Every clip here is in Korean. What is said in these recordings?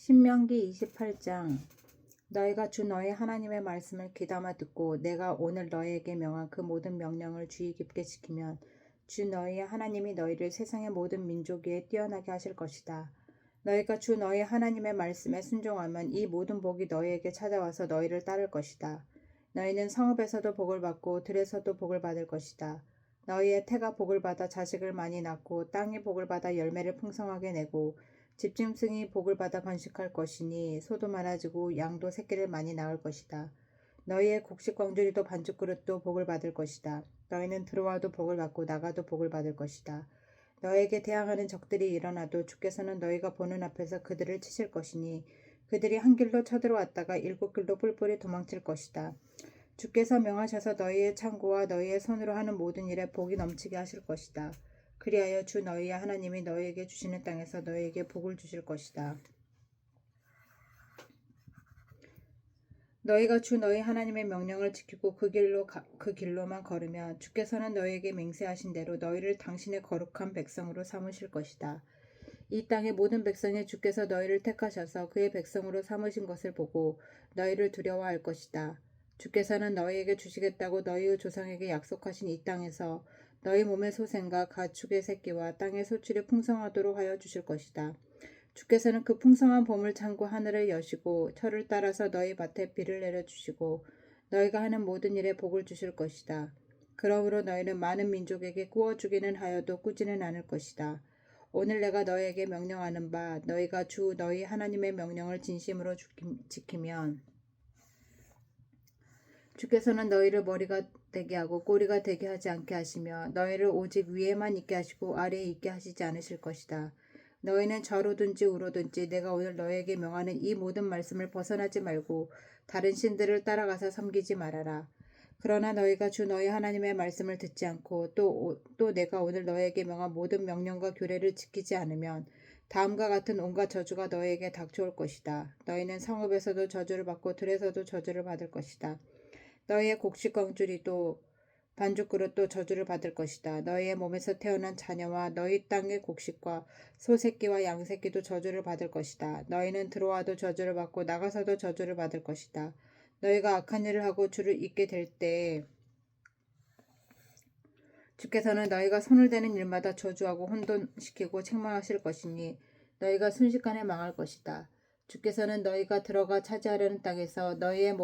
신명기 28장. 너희가 주 너희 하나님의 말씀을 귀담아 듣고 내가 오늘 너희에게 명한 그 모든 명령을 주의 깊게 지키면 주 너희의 하나님이 너희를 세상의 모든 민족 위에 뛰어나게 하실 것이다. 너희가 주 너희 하나님의 말씀에 순종하면 이 모든 복이 너희에게 찾아와서 너희를 따를 것이다. 너희는 성읍에서도 복을 받고 들에서도 복을 받을 것이다. 너희의 태가 복을 받아 자식을 많이 낳고 땅이 복을 받아 열매를 풍성하게 내고 집짐승이 복을 받아 번식할 것이니 소도 많아지고 양도 새끼를 많이 낳을 것이다. 너희의 곡식 광주리도 반죽그릇도 복을 받을 것이다. 너희는 들어와도 복을 받고 나가도 복을 받을 것이다. 너에게 대항하는 적들이 일어나도 주께서는 너희가 보는 앞에서 그들을 치실 것이니 그들이 한 길로 쳐들어왔다가 일곱 길로 뿔뿔이 도망칠 것이다. 주께서 명하셔서 너희의 창고와 너희의 손으로 하는 모든 일에 복이 넘치게 하실 것이다. 그리하여 주 너희의 하나님이 너희에게 주시는 땅에서 너희에게 복을 주실 것이다. 너희가 주 너희 하나님의 명령을 지키고 그 길로만 걸으면 주께서는 너희에게 맹세하신 대로 너희를 당신의 거룩한 백성으로 삼으실 것이다. 이 땅의 모든 백성이 주께서 너희를 택하셔서 그의 백성으로 삼으신 것을 보고 너희를 두려워할 것이다. 주께서는 너희에게 주시겠다고 너희의 조상에게 약속하신 이 땅에서 너희 몸의 소생과 가축의 새끼와 땅의 소출이 풍성하도록 하여 주실 것이다. 주께서는 그 풍성한 보물 창고 하늘을 여시고 철을 따라서 너희 밭에 비를 내려주시고 너희가 하는 모든 일에 복을 주실 것이다. 그러므로 너희는 많은 민족에게 구워주기는 하여도 꾸지는 않을 것이다. 오늘 내가 너희에게 명령하는 바 너희가 주 너희 하나님의 명령을 진심으로 지키면 주께서는 너희를 머리가 되게 하고 꼬리가 되게 하지 않게 하시며 너희를 오직 위에만 있게 하시고 아래에 있게 하시지 않으실 것이다. 너희는 좌로든지 우로든지 내가 오늘 너희에게 명하는 이 모든 말씀을 벗어나지 말고 다른 신들을 따라가서 섬기지 말아라. 그러나 너희가 주 너희 하나님의 말씀을 듣지 않고 또 내가 오늘 너희에게 명한 모든 명령과 규례를 지키지 않으면 다음과 같은 온갖 저주가 너희에게 닥쳐올 것이다. 너희는 성읍에서도 저주를 받고 들에서도 저주를 받을 것이다. 너희의 곡식 광주리도 반죽그릇도 저주를 받을 것이다. 너희의 몸에서 태어난 자녀와 너희 땅의 곡식과 소새끼와 양새끼도 저주를 받을 것이다. 너희는 들어와도 저주를 받고 나가서도 저주를 받을 것이다. 너희가 악한 일을 하고 주를 잊게 될 때에 주께서는 너희가 손을 대는 일마다 저주하고 혼돈시키고 책망하실 것이니 너희가 순식간에 망할 것이다. 주께서는 너희가 들어가 차지하려는 땅에서 너희의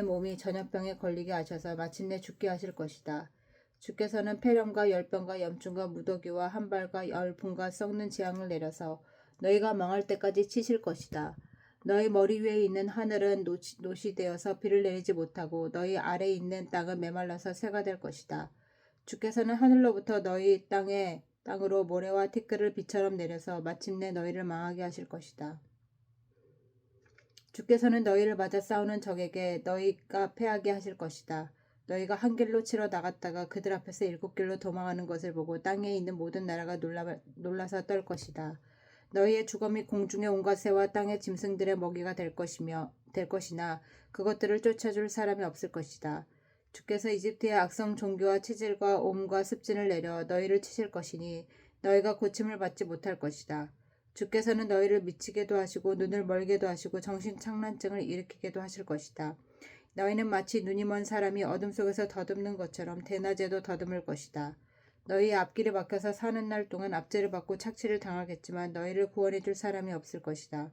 몸이 전염병에 걸리게 하셔서 마침내 죽게 하실 것이다. 주께서는 폐렴과 열병과 염증과 무더기와 한발과 열풍과 썩는 재앙을 내려서 너희가 망할 때까지 치실 것이다. 너희 머리 위에 있는 하늘은 노시 되어서 비를 내리지 못하고 너희 아래에 있는 땅은 메말라서 쇠가 될 것이다. 주께서는 하늘로부터 너희 땅으로 모래와 티끌을 비처럼 내려서 마침내 너희를 망하게 하실 것이다. 주께서는 너희를 맞아 싸우는 적에게 너희가 패하게 하실 것이다. 너희가 한 길로 치러 나갔다가 그들 앞에서 일곱 길로 도망하는 것을 보고 땅에 있는 모든 나라가 놀라서 떨 것이다. 너희의 주검이 공중의 온갖 새와 땅의 짐승들의 먹이가 될 것이나 그것들을 쫓아줄 사람이 없을 것이다. 주께서 이집트의 악성 종교와 치질과 옴과 습진을 내려 너희를 치실 것이니 너희가 고침을 받지 못할 것이다. 주께서는 너희를 미치게도 하시고 눈을 멀게도 하시고 정신착란증을 일으키게도 하실 것이다. 너희는 마치 눈이 먼 사람이 어둠 속에서 더듬는 것처럼 대낮에도 더듬을 것이다. 너희의 앞길이 막혀서 사는 날 동안 압제를 받고 착취를 당하겠지만 너희를 구원해 줄 사람이 없을 것이다.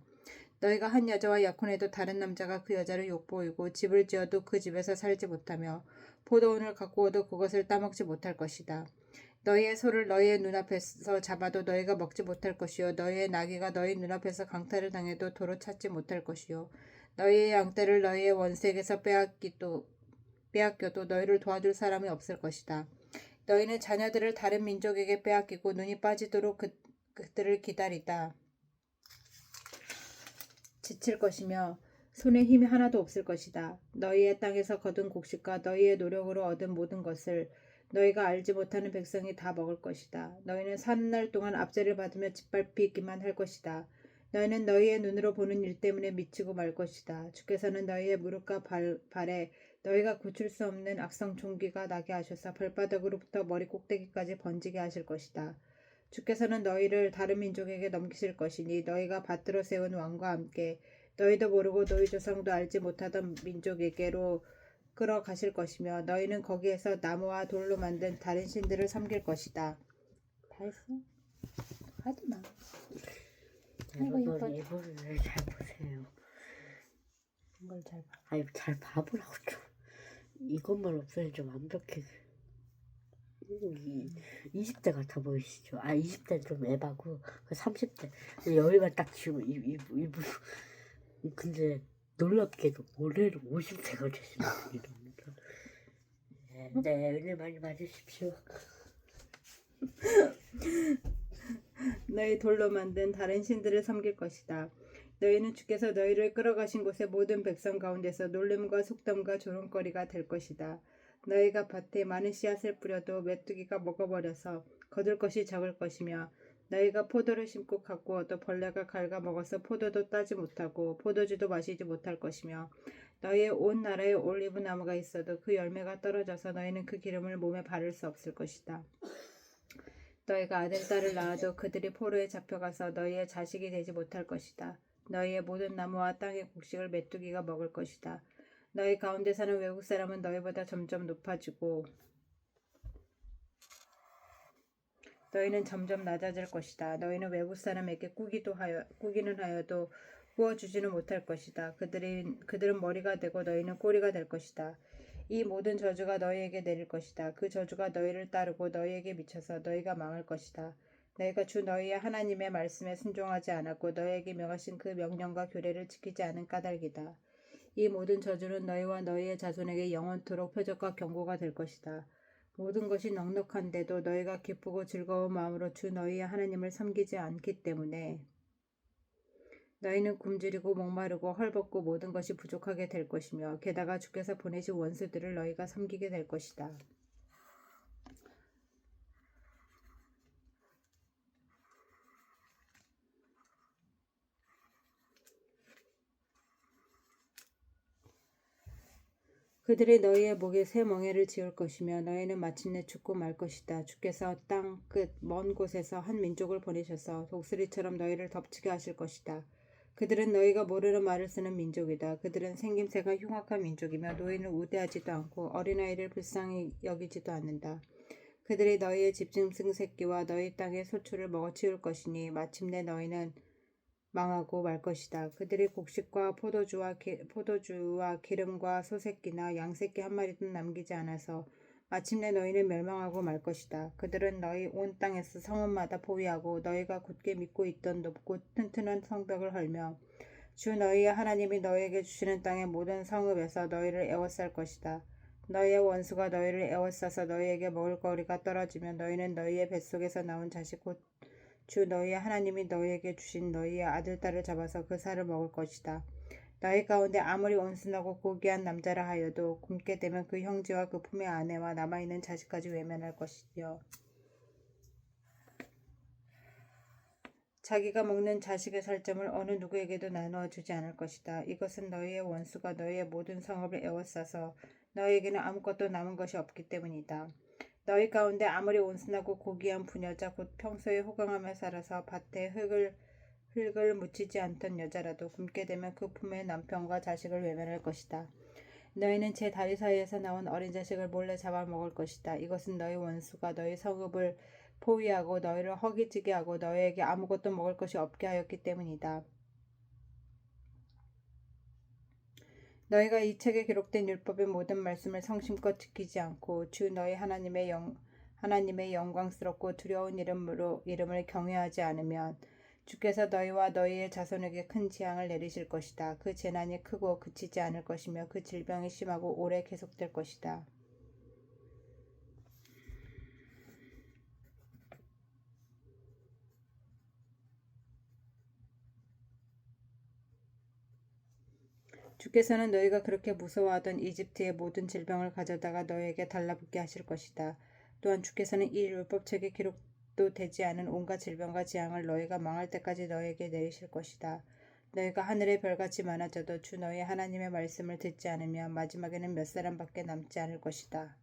너희가 한 여자와 약혼해도 다른 남자가 그 여자를 욕보이고 집을 지어도 그 집에서 살지 못하며 포도원을 가꾸어도 그것을 따먹지 못할 것이다. 너희의 소를 너희의 눈앞에서 잡아도 너희가 먹지 못할 것이요 너희의 나귀가 너희 눈앞에서 강탈을 당해도 도로 찾지 못할 것이요 너희의 양떼를 너희의 원수에게서 빼앗겨도 너희를 도와줄 사람이 없을 것이다. 너희는 자녀들을 다른 민족에게 빼앗기고 눈이 빠지도록 그들을 기다리다 지칠 것이며 손에 힘이 하나도 없을 것이다. 너희의 땅에서 거둔 곡식과 너희의 노력으로 얻은 모든 것을 너희가 알지 못하는 백성이 다 먹을 것이다. 너희는 사는 날 동안 압제를 받으며 짓밟히기만 할 것이다. 너희는 너희의 눈으로 보는 일 때문에 미치고 말 것이다. 주께서는 너희의 무릎과 발에 너희가 고칠 수 없는 악성 종기가 나게 하셔서 발바닥으로부터 머리 꼭대기까지 번지게 하실 것이다. 주께서는 너희를 다른 민족에게 넘기실 것이니 너희가 받들어 세운 왕과 함께 너희도 모르고 너희 조상도 알지 못하던 민족에게로 끌어가실 것이며 너희는 거기에서 나무와 돌로 만든 다른 신들을 섬길 것이다. 다 했어? 하지 마. 아이고 예뻐. 여러분 이거를 잘 보세요. 이걸 잘 봐. 아니 잘 봐보라고 좀. 이것만 없으면 좀 완벽해. 20대 같아 보이시죠? 아 20대는 좀 에바고 30대 여기만 딱 지우면 이분 근데 놀랍게도 올해는 50대가 되시는 분이랍니다. 네, 은혜 많이 받으십시오. 너희 돌로 만든 다른 신들을 섬길 것이다. 너희는 주께서 너희를 끌어가신 곳의 모든 백성 가운데서 놀림과 속담과 조롱거리가 될 것이다. 너희가 밭에 많은 씨앗을 뿌려도 메뚜기가 먹어버려서 거둘 것이 적을 것이며 너희가 포도를 심고 가꾸어도 벌레가 갉아먹어서 포도도 따지 못하고 포도주도 마시지 못할 것이며 너희의 온 나라에 올리브 나무가 있어도 그 열매가 떨어져서 너희는 그 기름을 몸에 바를 수 없을 것이다. 너희가 아들, 딸을 낳아도 그들이 포로에 잡혀가서 너희의 자식이 되지 못할 것이다. 너희의 모든 나무와 땅의 곡식을 메뚜기가 먹을 것이다. 너희 가운데 사는 외국 사람은 너희보다 점점 높아지고 너희는 점점 낮아질 것이다. 너희는 외국 사람에게 꾸기는 하여도 구워주지는 못할 것이다. 그들은 머리가 되고 너희는 꼬리가 될 것이다. 이 모든 저주가 너희에게 내릴 것이다. 그 저주가 너희를 따르고 너희에게 미쳐서 너희가 망할 것이다. 너희가 주 너희의 하나님의 말씀에 순종하지 않았고 너희에게 명하신 그 명령과 규례를 지키지 않은 까닭이다. 이 모든 저주는 너희와 너희의 자손에게 영원토록 표적과 경고가 될 것이다. 모든 것이 넉넉한데도 너희가 기쁘고 즐거운 마음으로 주 너희의 하나님을 섬기지 않기 때문에 너희는 굶주리고 목마르고 헐벗고 모든 것이 부족하게 될 것이며 게다가 주께서 보내신 원수들을 너희가 섬기게 될 것이다. 그들이 너희의 목에 새 멍에를 지을 것이며 너희는 마침내 죽고 말 것이다. 주께서 땅 끝 먼 곳에서 한 민족을 보내셔서 독수리처럼 너희를 덮치게 하실 것이다. 그들은 너희가 모르는 말을 쓰는 민족이다. 그들은 생김새가 흉악한 민족이며 노인을 우대하지도 않고 어린아이를 불쌍히 여기지도 않는다. 그들이 너희의 집짐승 새끼와 너희 땅의 소출을 먹어치울 것이니 마침내 너희는 망하고 말 것이다. 그들이 곡식과 포도주와 기름과 소새끼나 양새끼 한 마리도 남기지 않아서 마침내 너희는 멸망하고 말 것이다. 그들은 너희 온 땅에서 성읍마다 포위하고 너희가 굳게 믿고 있던 높고 튼튼한 성벽을 헐며 주 너희의 하나님이 너희에게 주시는 땅의 모든 성읍에서 너희를 에워쌀 것이다. 너희의 원수가 너희를 에워싸서 너희에게 먹을 거리가 떨어지면 너희는 너희의 뱃속에서 나온 자식 곧 주 너희의 하나님이 너희에게 주신 너희의 아들, 딸을 잡아서 그 살을 먹을 것이다. 너희 가운데 아무리 온순하고 고귀한 남자라 하여도 굶게 되면 그 형제와 그 품의 아내와 남아있는 자식까지 외면할 것이요. 자기가 먹는 자식의 살점을 어느 누구에게도 나누어 주지 않을 것이다. 이것은 너희의 원수가 너희의 모든 성읍을 에워싸서 너희에게는 아무것도 남은 것이 없기 때문이다. 너희 가운데 아무리 온순하고 고귀한 부녀자 곧 평소에 호강하며 살아서 밭에 흙을 묻히지 않던 여자라도 굶게 되면 그 품의 남편과 자식을 외면할 것이다. 너희는 제 다리 사이에서 나온 어린 자식을 몰래 잡아먹을 것이다. 이것은 너희 원수가 너희 성읍을 포위하고 너희를 허기지게 하고 너희에게 아무것도 먹을 것이 없게 하였기 때문이다. 너희가 이 책에 기록된 율법의 모든 말씀을 성심껏 지키지 않고 주 너희 하나님의 영광스럽고 두려운 이름을 경외하지 않으면 주께서 너희와 너희의 자손에게 큰 재앙을 내리실 것이다. 그 재난이 크고 그치지 않을 것이며 그 질병이 심하고 오래 계속될 것이다. 주께서는 너희가 그렇게 무서워하던 이집트의 모든 질병을 가져다가 너희에게 달라붙게 하실 것이다. 또한 주께서는 이 율법책에 기록도 되지 않은 온갖 질병과 재앙을 너희가 망할 때까지 너희에게 내리실 것이다. 너희가 하늘의 별같이 많아져도 주 너희 하나님의 말씀을 듣지 않으면 마지막에는 몇 사람밖에 남지 않을 것이다.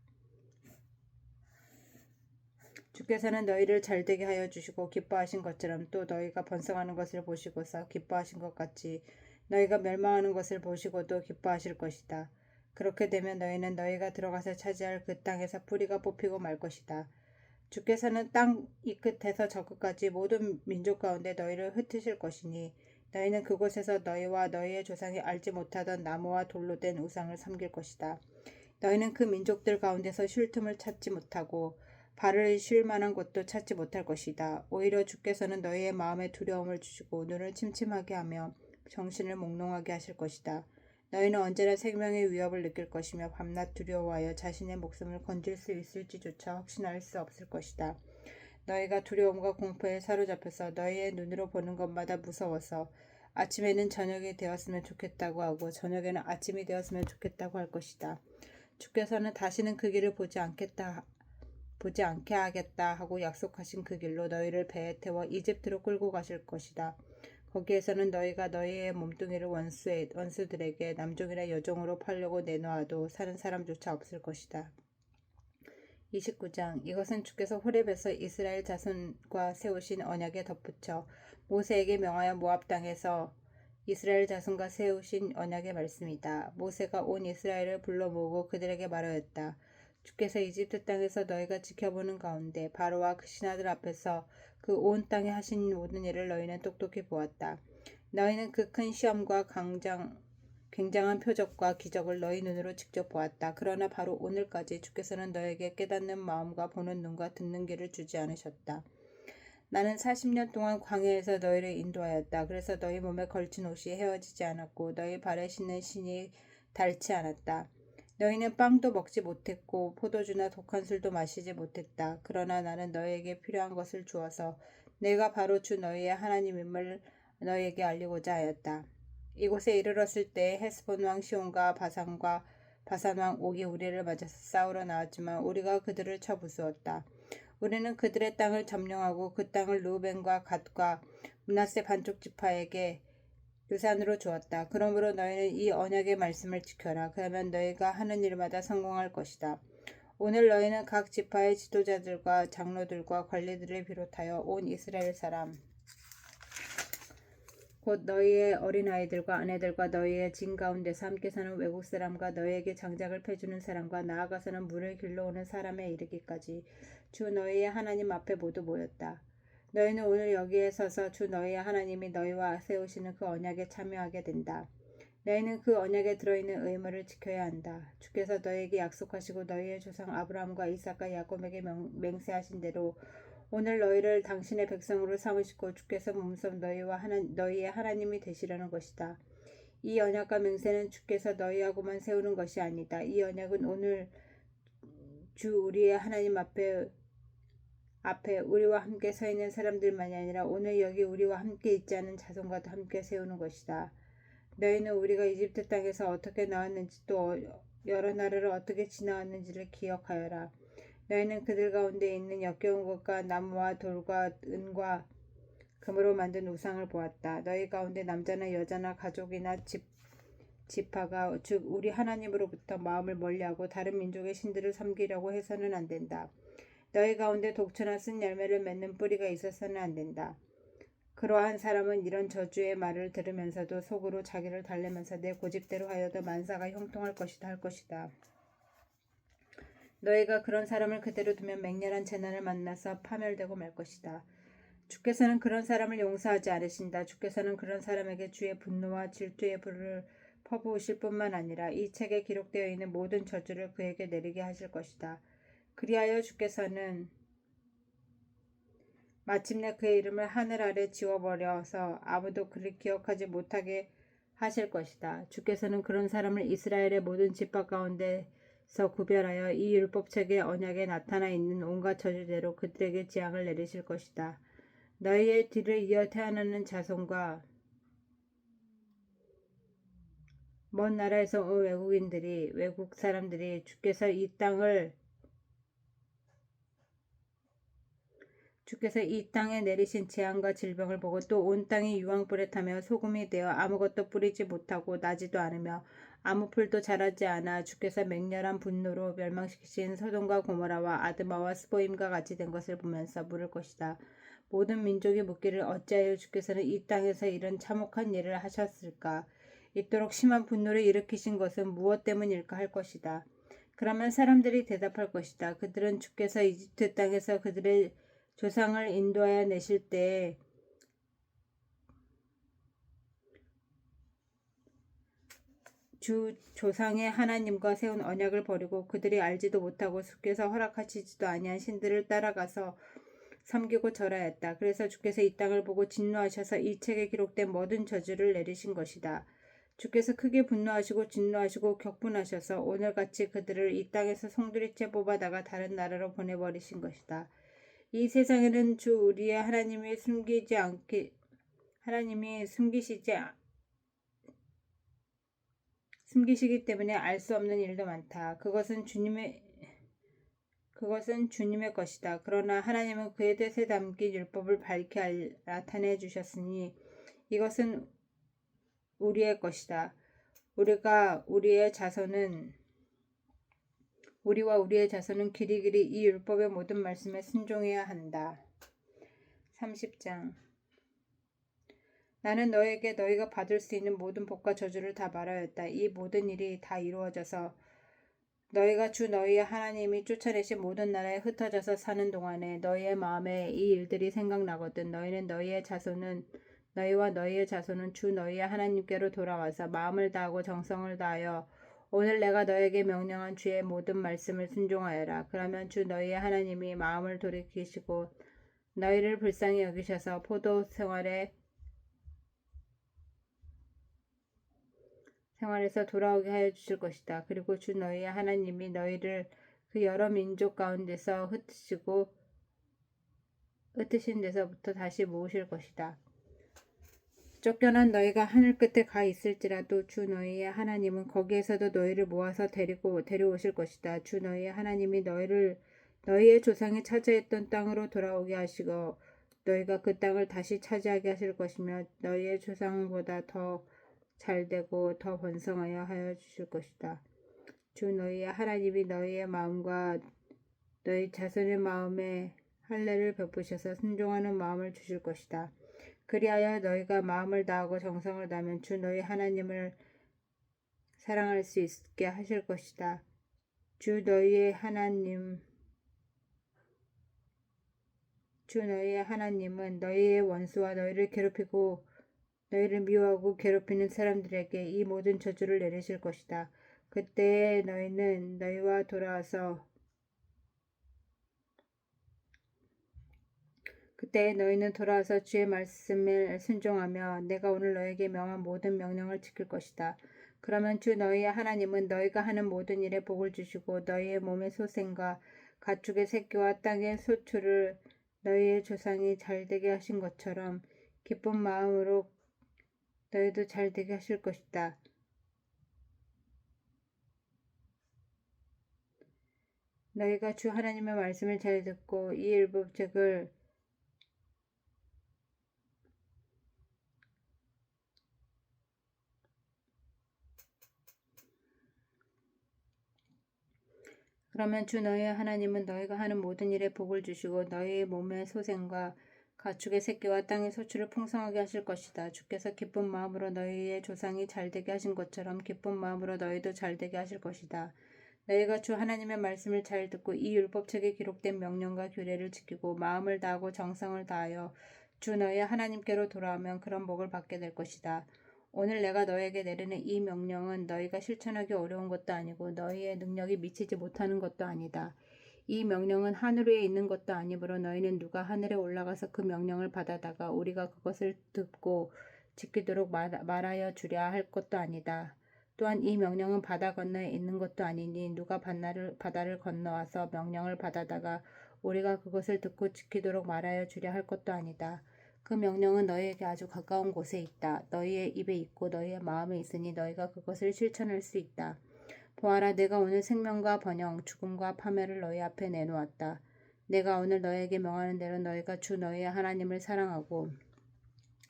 주께서는 너희를 잘되게 하여 주시고 기뻐하신 것처럼 또 너희가 번성하는 것을 보시고서 기뻐하신 것 같이 너희가 멸망하는 것을 보시고도 기뻐하실 것이다. 그렇게 되면 너희는 너희가 들어가서 차지할 그 땅에서 뿌리가 뽑히고 말 것이다. 주께서는 땅 이 끝에서 저 끝까지 모든 민족 가운데 너희를 흩으실 것이니 너희는 그곳에서 너희와 너희의 조상이 알지 못하던 나무와 돌로 된 우상을 섬길 것이다. 너희는 그 민족들 가운데서 쉴 틈을 찾지 못하고 발을 쉴 만한 곳도 찾지 못할 것이다. 오히려 주께서는 너희의 마음에 두려움을 주시고 눈을 침침하게 하며 정신을 몽롱하게 하실 것이다. 너희는 언제나 생명의 위협을 느낄 것이며 밤낮 두려워하여 자신의 목숨을 건질 수 있을지조차 확신할 수 없을 것이다. 너희가 두려움과 공포에 사로잡혀서 너희의 눈으로 보는 것마다 무서워서 아침에는 저녁이 되었으면 좋겠다고 하고 저녁에는 아침이 되었으면 좋겠다고 할 것이다. 주께서는 다시는 그 길을 보지 않게 하겠다 하고 약속하신 그 길로 너희를 배에 태워 이집트로 끌고 가실 것이다. 거기에서는 너희가 너희의 몸뚱이를 원수들에게 남종이나 여종으로 팔려고 내놓아도 사는 사람조차 없을 것이다. 29장 이것은 주께서 호렙에서 이스라엘 자손과 세우신 언약에 덧붙여 모세에게 명하여 모압 땅에서 이스라엘 자손과 세우신 언약의 말씀이다. 모세가 온 이스라엘을 불러 모으고 그들에게 말하였다. 주께서 이집트 땅에서 너희가 지켜보는 가운데 바로와 그 신하들 앞에서 그 온 땅에 하신 모든 일을 너희는 똑똑히 보았다. 너희는 그 큰 시험과 굉장한 표적과 기적을 너희 눈으로 직접 보았다. 그러나 바로 오늘까지 주께서는 너에게 깨닫는 마음과 보는 눈과 듣는 귀를 주지 않으셨다. 나는 40년 동안 광야에서 너희를 인도하였다. 그래서 너희 몸에 걸친 옷이 헤어지지 않았고 너희 발에 신는 신이 닳지 않았다. 너희는 빵도 먹지 못했고 포도주나 독한 술도 마시지 못했다. 그러나 나는 너희에게 필요한 것을 주어서 내가 바로 주 너희의 하나님임을 너희에게 알리고자 하였다. 이곳에 이르렀을 때 헤스본 왕 시온과 바산 왕 옥이 우리를 맞아서 싸우러 나왔지만 우리가 그들을 쳐 부수었다. 우리는 그들의 땅을 점령하고 그 땅을 루벤과 갓과 므낫세 반쪽 지파에게 유산으로 주었다. 그러므로 너희는 이 언약의 말씀을 지켜라. 그러면 너희가 하는 일마다 성공할 것이다. 오늘 너희는 각 지파의 지도자들과 장로들과 관리들을 비롯하여 온 이스라엘 사람 곧 너희의 어린아이들과 아내들과 너희의 진 가운데서 함께 사는 외국 사람과 너희에게 장작을 패주는 사람과 나아가서는 물을 길러오는 사람에 이르기까지 주 너희의 하나님 앞에 모두 모였다. 너희는 오늘 여기에 서서 주 너희의 하나님이 너희와 세우시는 그 언약에 참여하게 된다. 너희는 그 언약에 들어있는 의무를 지켜야 한다. 주께서 너희에게 약속하시고 너희의 조상 아브라함과 이삭과 야곱에게 맹세하신 대로 오늘 너희를 당신의 백성으로 삼으시고 주께서 몸소 너희의 하나님이 되시려는 것이다. 이 언약과 맹세는 주께서 너희하고만 세우는 것이 아니다. 이 언약은 오늘 주 우리의 하나님 앞에 우리와 함께 서 있는 사람들만이 아니라 오늘 여기 우리와 함께 있지 않은 자손과도 함께 세우는 것이다. 너희는 우리가 이집트 땅에서 어떻게 나왔는지 또 여러 나라를 어떻게 지나왔는지를 기억하여라. 너희는 그들 가운데 있는 역겨운 것과 나무와 돌과 은과 금으로 만든 우상을 보았다. 너희 가운데 남자나 여자나 가족이나 지파가 즉 우리 하나님으로부터 마음을 멀리하고 다른 민족의 신들을 섬기려고 해서는 안 된다. 너희 가운데 독초나 쓴 열매를 맺는 뿌리가 있어서는 안 된다. 그러한 사람은 이런 저주의 말을 들으면서도 속으로 자기를 달래면서 내 고집대로 하여도 만사가 형통할 것이다 할 것이다. 너희가 그런 사람을 그대로 두면 맹렬한 재난을 만나서 파멸되고 말 것이다. 주께서는 그런 사람을 용서하지 않으신다. 주께서는 그런 사람에게 주의 분노와 질투의 불을 퍼부으실 뿐만 아니라 이 책에 기록되어 있는 모든 저주를 그에게 내리게 하실 것이다. 그리하여 주께서는 마침내 그의 이름을 하늘 아래 지워버려서 아무도 그를 기억하지 못하게 하실 것이다. 주께서는 그런 사람을 이스라엘의 모든 지파 가운데서 구별하여 이 율법책의 언약에 나타나 있는 온갖 저주대로 그들에게 재앙을 내리실 것이다. 너희의 뒤를 이어 태어나는 자손과 먼 나라에서 온 외국 사람들이 주께서 이 땅을 주께서 이 땅에 내리신 재앙과 질병을 보고 또 온 땅이 유황불에 타며 소금이 되어 아무것도 뿌리지 못하고 나지도 않으며 아무 풀도 자라지 않아 주께서 맹렬한 분노로 멸망시키신 소돔과 고모라와 아드마와 스보임과 같이 된 것을 보면서 물을 것이다. 모든 민족이 묻기를 어찌하여 주께서는 이 땅에서 이런 참혹한 일을 하셨을까? 이토록 심한 분노를 일으키신 것은 무엇 때문일까 할 것이다. 그러면 사람들이 대답할 것이다. 그들은 주께서 이집트 땅에서 그들의 조상을 인도하여 내실 때에 주 조상의 하나님과 세운 언약을 버리고 그들이 알지도 못하고 주께서 허락하시지도 아니한 신들을 따라가서 섬기고 절하였다. 그래서 주께서 이 땅을 보고 진노하셔서 이 책에 기록된 모든 저주를 내리신 것이다. 주께서 크게 분노하시고 진노하시고 격분하셔서 오늘같이 그들을 이 땅에서 송두리째 뽑아다가 다른 나라로 보내버리신 것이다. 이 세상에는 주 우리의 하나님이 숨기시기 때문에 알 수 없는 일도 많다. 그것은 주님의 것이다. 그러나 하나님은 그의 뜻에 담긴 율법을 밝히 나타내 주셨으니 이것은 우리의 것이다. 우리와 우리의 자손은 길이길이 이 율법의 모든 말씀에 순종해야 한다. 30장 나는 너에게 너희가 받을 수 있는 모든 복과 저주를 다 말하였다. 이 모든 일이 다 이루어져서 너희가 주 너희의 하나님이 쫓아내신 모든 나라에 흩어져서 사는 동안에 너희의 마음에 이 일들이 생각나거든. 너희와 너희의 자손은 주 너희의 하나님께로 돌아와서 마음을 다하고 정성을 다하여 오늘 내가 너에게 명령한 주의 모든 말씀을 순종하여라. 그러면 주 너희의 하나님이 마음을 돌이키시고 너희를 불쌍히 여기셔서 포도 생활에서 돌아오게 하여 주실 것이다. 그리고 주 너희의 하나님이 너희를 그 여러 민족 가운데서 흩으신 데서부터 다시 모으실 것이다. 쫓겨난 너희가 하늘 끝에 가 있을지라도 주 너희의 하나님은 거기에서도 너희를 모아서 데려오실 것이다. 주 너희의 하나님이 너희의 조상이 차지했던 땅으로 돌아오게 하시고 너희가 그 땅을 다시 차지하게 하실 것이며 너희의 조상보다 더 잘되고 더 번성하여 하여 주실 것이다. 주 너희의 하나님이 너희의 마음과 너희 자손의 마음에 할례를 베푸셔서 순종하는 마음을 주실 것이다. 그리하여 너희가 마음을 다하고 정성을 다하면 주 너희 하나님을 사랑할 수 있게 하실 것이다. 주 너희의 하나님은 너희의 원수와 너희를 미워하고 괴롭히는 사람들에게 이 모든 저주를 내리실 것이다. 그때 너희는 돌아와서 주의 말씀을 순종하며 내가 오늘 너에게 명한 모든 명령을 지킬 것이다. 그러면 주 너희의 하나님은 너희가 하는 모든 일에 복을 주시고 너희의 몸의 소생과 가축의 새끼와 땅의 소출을 너희의 조상이 잘되게 하신 것처럼 기쁜 마음으로 너희도 잘되게 하실 것이다. 너희가 주 하나님의 말씀을 잘 듣고 이 율법책을 그러면 주 너희의 하나님은 너희가 하는 모든 일에 복을 주시고 너희의 몸의 소생과 가축의 새끼와 땅의 소출을 풍성하게 하실 것이다. 주께서 기쁜 마음으로 너희의 조상이 잘되게 하신 것처럼 기쁜 마음으로 너희도 잘되게 하실 것이다. 너희가 주 하나님의 말씀을 잘 듣고 이 율법책에 기록된 명령과 규례를 지키고 마음을 다하고 정성을 다하여 주 너희의 하나님께로 돌아오면 그런 복을 받게 될 것이다. 오늘 내가 너에게 내리는 이 명령은 너희가 실천하기 어려운 것도 아니고 너희의 능력이 미치지 못하는 것도 아니다. 이 명령은 하늘 위에 있는 것도 아니므로 너희는 누가 하늘에 올라가서 그 명령을 받아다가 우리가 그것을 듣고 지키도록 말하여 주랴 할 것도 아니다. 또한 이 명령은 바다 건너에 있는 것도 아니니 누가 바다를 건너와서 명령을 받아다가 우리가 그것을 듣고 지키도록 말하여 주랴 할 것도 아니다. 그 명령은 너희에게 아주 가까운 곳에 있다. 너희의 입에 있고 너희의 마음에 있으니 너희가 그것을 실천할 수 있다. 보아라, 내가 오늘 생명과 번영, 죽음과 파멸을 너희 앞에 내놓았다. 내가 오늘 너에게 명하는 대로 너희가 주 너희의 하나님을 사랑하고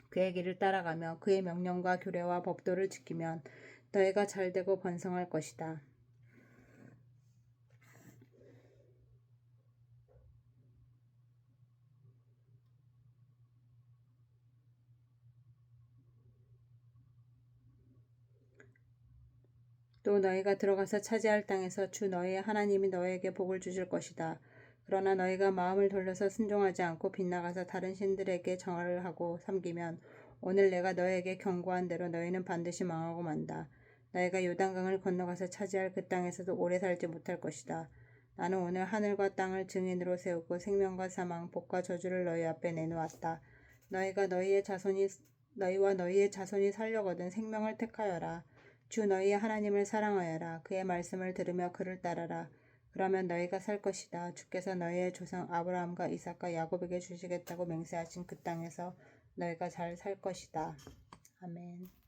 그의 길을 따라가며 그의 명령과 규례와 법도를 지키면 너희가 잘되고 번성할 것이다. 또 너희가 들어가서 차지할 땅에서 주 너희의 하나님이 너희에게 복을 주실 것이다. 그러나 너희가 마음을 돌려서 순종하지 않고 빗나가서 다른 신들에게 정화를 하고 섬기면 오늘 내가 너희에게 경고한 대로 너희는 반드시 망하고 만다. 너희가 요단강을 건너가서 차지할 그 땅에서도 오래 살지 못할 것이다. 나는 오늘 하늘과 땅을 증인으로 세우고 생명과 사망, 복과 저주를 너희 앞에 내놓았다. 너희와 너희의 자손이 살려거든 생명을 택하여라. 주 너희의 하나님을 사랑하여라. 그의 말씀을 들으며 그를 따라라. 그러면 너희가 살 것이다. 주께서 너희의 조상 아브라함과 이삭과 야곱에게 주시겠다고 맹세하신 그 땅에서 너희가 잘 살 것이다. 아멘.